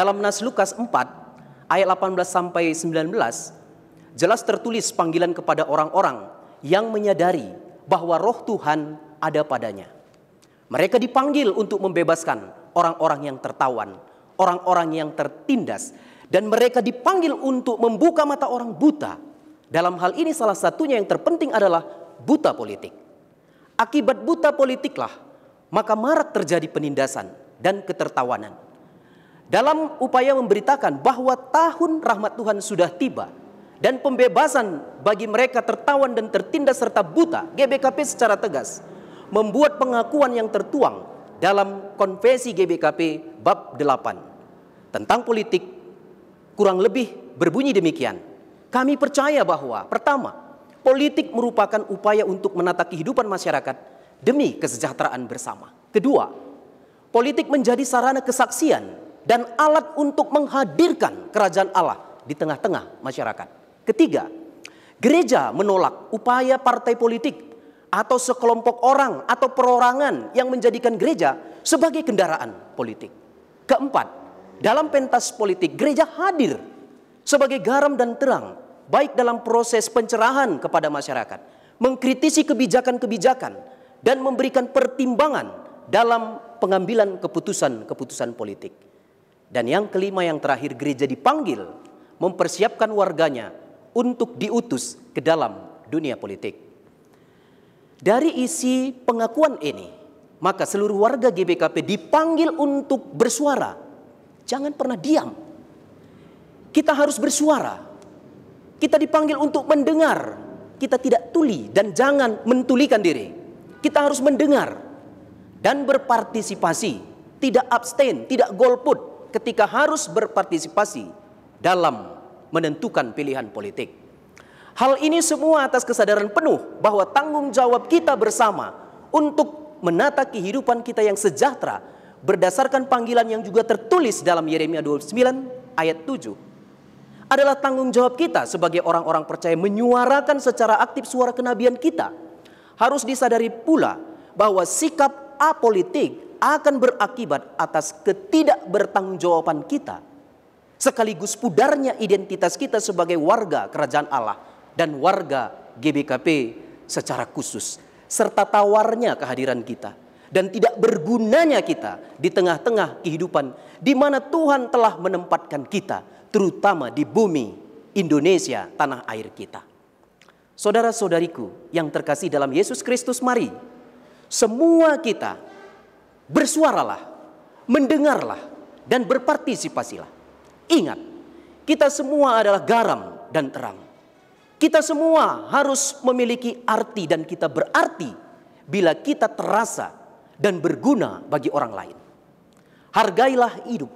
Dalam Nas Lukas 4 ayat 18 sampai 19 jelas tertulis panggilan kepada orang-orang yang menyadari bahwa roh Tuhan ada padanya. Mereka dipanggil untuk membebaskan orang-orang yang tertawan, orang-orang yang tertindas, dan mereka dipanggil untuk membuka mata orang buta. Dalam hal ini salah satunya yang terpenting adalah buta politik. Akibat buta politiklah maka marak terjadi penindasan dan ketertawanan. Dalam upaya memberitakan bahwa tahun rahmat Tuhan sudah tiba dan pembebasan bagi mereka tertawan dan tertindas serta buta, GBKP secara tegas membuat pengakuan yang tertuang dalam Konvensi GBKP bab 8 tentang politik kurang lebih berbunyi demikian. Kami percaya bahwa pertama, politik merupakan upaya untuk menata kehidupan masyarakat demi kesejahteraan bersama. Kedua, politik menjadi sarana kesaksian dan alat untuk menghadirkan kerajaan Allah di tengah-tengah masyarakat. Ketiga, gereja menolak upaya partai politik atau sekelompok orang atau perorangan yang menjadikan gereja sebagai kendaraan politik. Keempat, dalam pentas politik gereja hadir sebagai garam dan terang, baik dalam proses pencerahan kepada masyarakat, mengkritisi kebijakan-kebijakan, dan memberikan pertimbangan dalam pengambilan keputusan-keputusan politik. Dan yang kelima, yang terakhir, gereja dipanggil mempersiapkan warganya untuk diutus ke dalam dunia politik. Dari isi pengakuan ini, maka seluruh warga GBKP dipanggil untuk bersuara. Jangan pernah diam. Kita harus bersuara. Kita dipanggil untuk mendengar. Kita tidak tuli dan jangan mentulikan diri. Kita harus mendengar dan berpartisipasi. Tidak abstain, tidak golput ketika harus berpartisipasi dalam menentukan pilihan politik. Hal ini semua atas kesadaran penuh bahwa tanggung jawab kita bersama untuk menata kehidupan kita yang sejahtera berdasarkan panggilan yang juga tertulis dalam Yeremia 29 ayat 7 adalah tanggung jawab kita sebagai orang-orang percaya menyuarakan secara aktif suara kenabian kita. Harus disadari pula bahwa sikap apolitik akan berakibat atas ketidakbertanggungjawaban kita, sekaligus pudarnya identitas kita sebagai warga kerajaan Allah dan warga GBKP secara khusus, serta tawarnya kehadiran kita dan tidak bergunanya kita di tengah-tengah kehidupan di mana Tuhan telah menempatkan kita, terutama di bumi Indonesia, tanah air kita. Saudara-saudariku yang terkasih dalam Yesus Kristus, mari semua kita bersuaralah, mendengarlah, dan berpartisipasilah. Ingat, kita semua adalah garam dan terang. Kita semua harus memiliki arti dan kita berarti bila kita terasa dan berguna bagi orang lain. Hargailah hidup.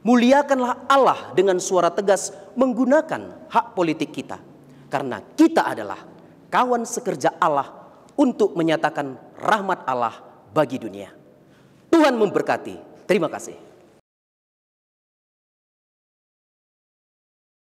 Muliakanlah Allah dengan suara tegas menggunakan hak politik kita. Karena kita adalah kawan sekerja Allah untuk menyatakan rahmat Allah bagi dunia. Tuhan memberkati. Terima kasih.